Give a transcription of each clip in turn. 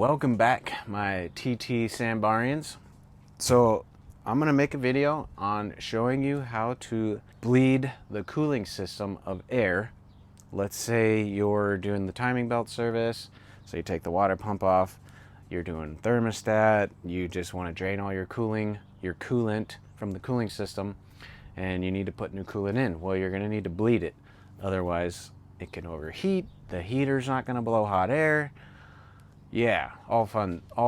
Welcome back, my TT Sambarians. So I'm going to make a video on showing you how to bleed the cooling system of air. Let's say you're doing the timing belt service, so you take the water pump off, you're doing thermostat, you just want to drain all your coolant from the cooling system, and you need to put new coolant in. Well, you're going to need to bleed it. Otherwise, it can overheat, the heater's not going to blow hot air. Yeah, all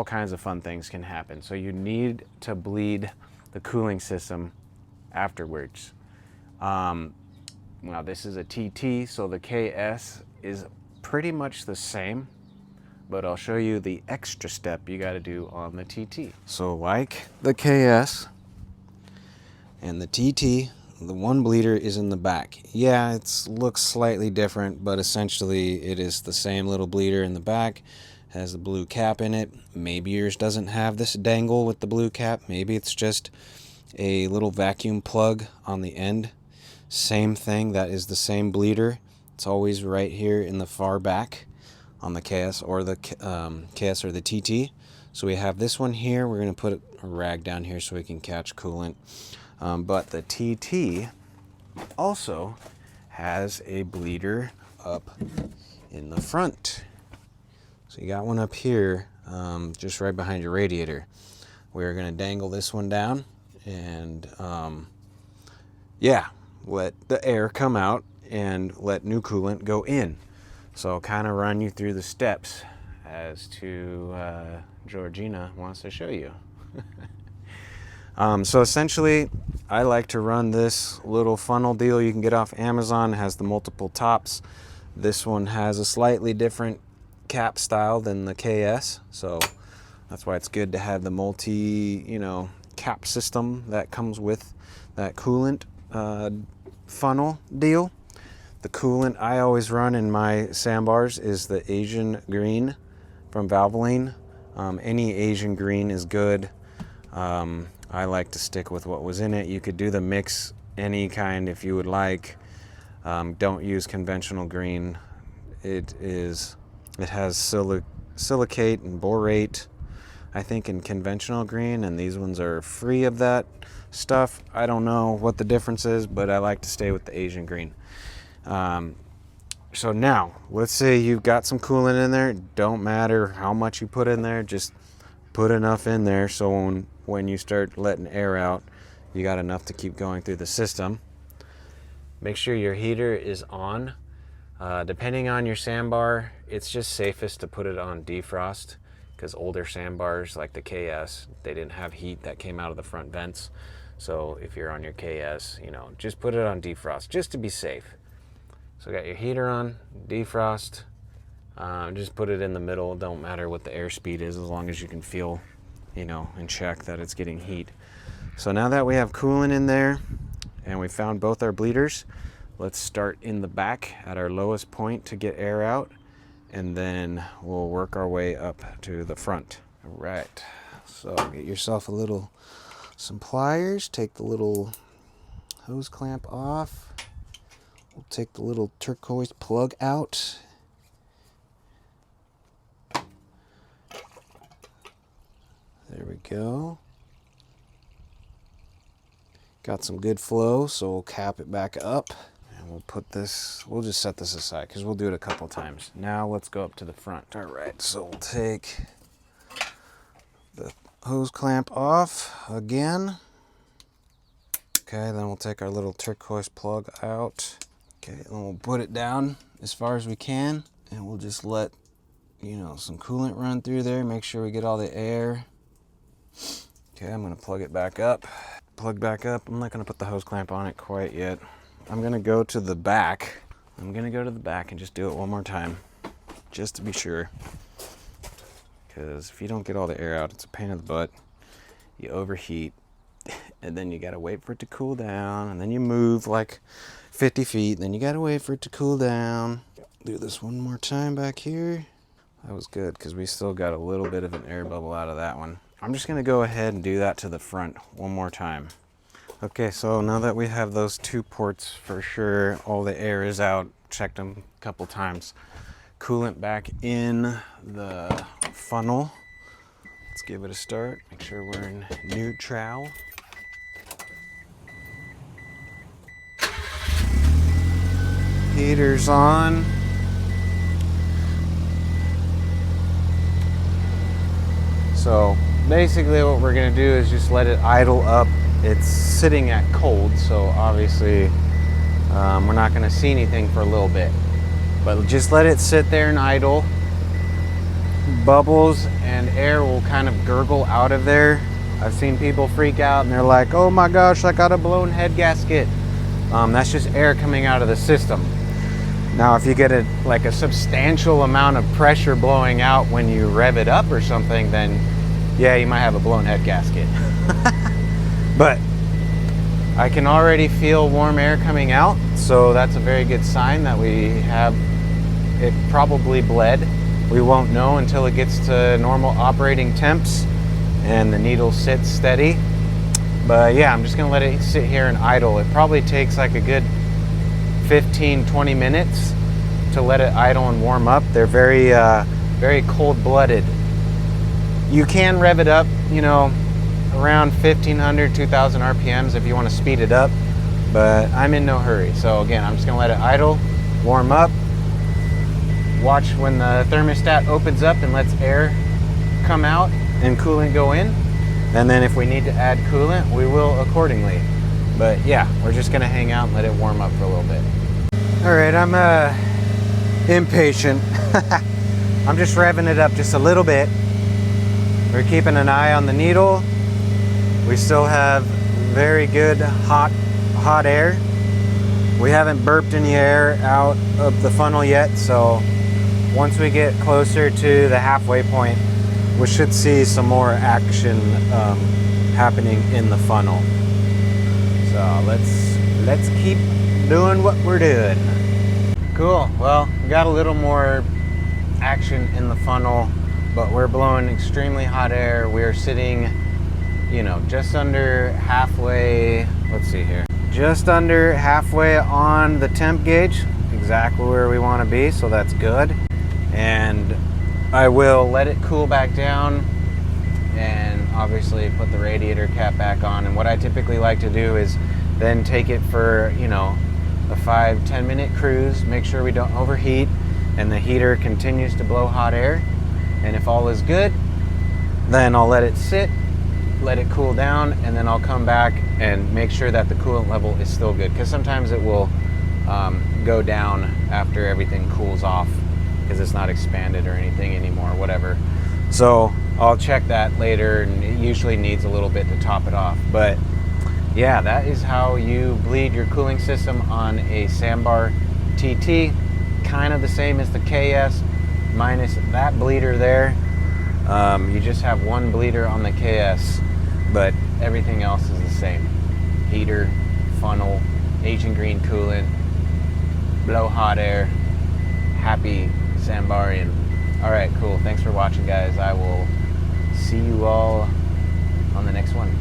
kinds of fun things can happen. So you need to bleed the cooling system afterwards. Now this is a TT, so the KS is pretty much the same, but I'll show you the extra step you got to do on the TT. So like the KS and the TT, the one bleeder is in the back. Yeah, it looks slightly different, but essentially it is the same little bleeder in the back. Has the blue cap in it. Maybe yours doesn't have this dangle with the blue cap. Maybe it's just a little vacuum plug on the end. Same thing, that is the same bleeder. It's always right here in the far back on the KS or the KS or the TT. So we have this one here. We're going to put a rag down here so we can catch coolant. But the TT also has a bleeder up in the front. So you got one up here, just right behind your radiator. We're going to dangle this one down and, let the air come out and let new coolant go in. So I'll kind of run you through the steps as to Georgina wants to show you. So essentially, I like to run this little funnel deal you can get off Amazon. It has the multiple tops. This one has a slightly different cap style than the KS, so that's why it's good to have the multi cap system that comes with that coolant funnel deal. The coolant I always run in my Sambars is the Asian green from Valvoline. Any Asian green is good. I like to stick with what was in it. You could do the mix any kind if you would like. Don't use conventional green. It has silicate and borate, I think, in conventional green, and these ones are free of that stuff. I don't know what the difference is, but I like to stay with the Asian green. So now, let's say you've got some coolant in there. Don't matter how much you put in there, just put enough in there so when you start letting air out, you got enough to keep going through the system. Make sure your heater is on. Depending on your sandbar, it's just safest to put it on defrost, because older sandbars like the KS, they didn't have heat that came out of the front vents. So if you're on your KS, just put it on defrost just to be safe. So got your heater on, defrost, just put it in the middle. Don't matter what the airspeed is, as long as you can feel, and check that it's getting heat. So now that we have coolant in there and we found both our bleeders, let's start in the back at our lowest point to get air out, and then we'll work our way up to the front. All right, so get yourself some pliers, take the little hose clamp off. We'll take the little turquoise plug out. There we go. Got some good flow, so we'll cap it back up. We'll just set this aside because we'll do it a couple times. Now let's go up to the front. All right, so we'll take the hose clamp off again. Okay, then we'll take our little turquoise plug out. Okay, then we'll put it down as far as we can, and we'll just let, some coolant run through there. Make sure we get all the air. Okay, I'm gonna plug it back up. Plug back up. I'm not gonna put the hose clamp on it quite yet. I'm gonna go to the back. And just do it one more time, just to be sure. Because if you don't get all the air out, it's a pain in the butt. You overheat, and then you gotta wait for it to cool down, and then you move like 50 feet, and then you gotta wait for it to cool down. Do this one more time back here. That was good, because we still got a little bit of an air bubble out of that one. I'm just gonna go ahead and do that to the front one more time. Okay, so now that we have those two ports for sure, all the air is out, checked them a couple times. coolant back in the funnel. Let's give it a start. Make sure we're in neutral. Heater's on. So basically what we're gonna do is just let it idle up. It's sitting at cold, so obviously we're not gonna see anything for a little bit. But just let it sit there and idle. Bubbles and air will kind of gurgle out of there. I've seen people freak out and they're like, oh my gosh, I got a blown head gasket. That's just air coming out of the system. Now, if you get like a substantial amount of pressure blowing out when you rev it up or something, then yeah, you might have a blown head gasket. But I can already feel warm air coming out, so that's a very good sign that we have it probably bled. We won't know until it gets to normal operating temps and the needle sits steady. But yeah, I'm just gonna let it sit here and idle. It probably takes like a good 15-20 minutes to let it idle and warm up. They're very very cold-blooded. You can rev it up, you know, around 1500, 2000 RPMs if you want to speed it up, but I'm in no hurry. So again, I'm just gonna let it idle, warm up, watch when the thermostat opens up and lets air come out and coolant go in, and then if we need to add coolant, we will accordingly. But yeah, we're just gonna hang out and let it warm up for a little bit. All right, I'm impatient. I'm just revving it up just a little bit. We're keeping an eye on the needle. We still have very good hot air. We haven't burped any air out of the funnel yet, so once we get closer to the halfway point, we should see some more action happening in the funnel. So let's keep doing what we're doing. Cool. Well, we got a little more action in the funnel, but we're blowing extremely hot air. We're sitting, you know, just under halfway. Let's see here. Just under halfway on the temp gauge, exactly where we want to be, so that's good. And I will let it cool back down and obviously put the radiator cap back on. And what I typically like to do is then take it for, you know, a 5-10 minute cruise, make sure we don't overheat and the heater continues to blow hot air. And if all is good, then I'll let it sit, let it cool down, and then I'll come back and make sure that the coolant level is still good, because sometimes it will go down after everything cools off because it's not expanded or anything anymore, whatever. So I'll check that later, and it usually needs a little bit to top it off. But yeah, that is how you bleed your cooling system on a Sambar TT. Kind of the same as the KS, minus that bleeder there. You just have one bleeder on the KS, but everything else is the same. Heater, funnel, Agent Green coolant, blow hot air, happy Sambarian. All right, cool. Thanks for watching, guys. I will see you all on the next one.